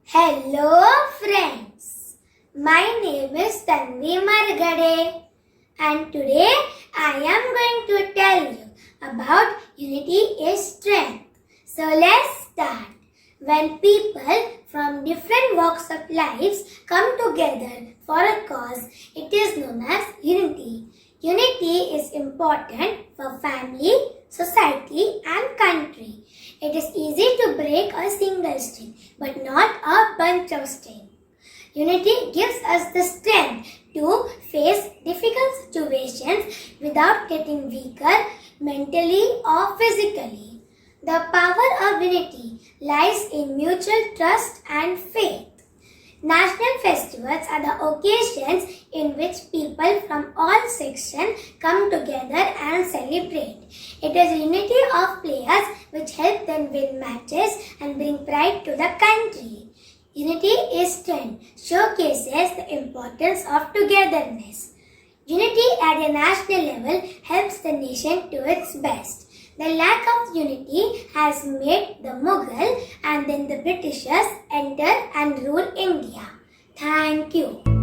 Hello friends, my name is Tanvi Margade and today I am going to tell you about unity is strength. So let's start. When people from different walks of life come together for a cause, it is known as unity. Unity is important for family, society and country. It is easy to break a single string, but not a bunch of strings. Unity gives us the strength to face difficult situations without getting weaker mentally or physically. The power of unity lies in mutual trust and faith. National festivals are the occasions in which people from all sections come together and celebrate. It is unity of players which help them win matches and bring pride to the country. Unity is strength, showcases the importance of togetherness. Unity at a national level helps the nation to its best. The lack of unity has made the Mughal and then the Britishers enter and rule India. Thank you.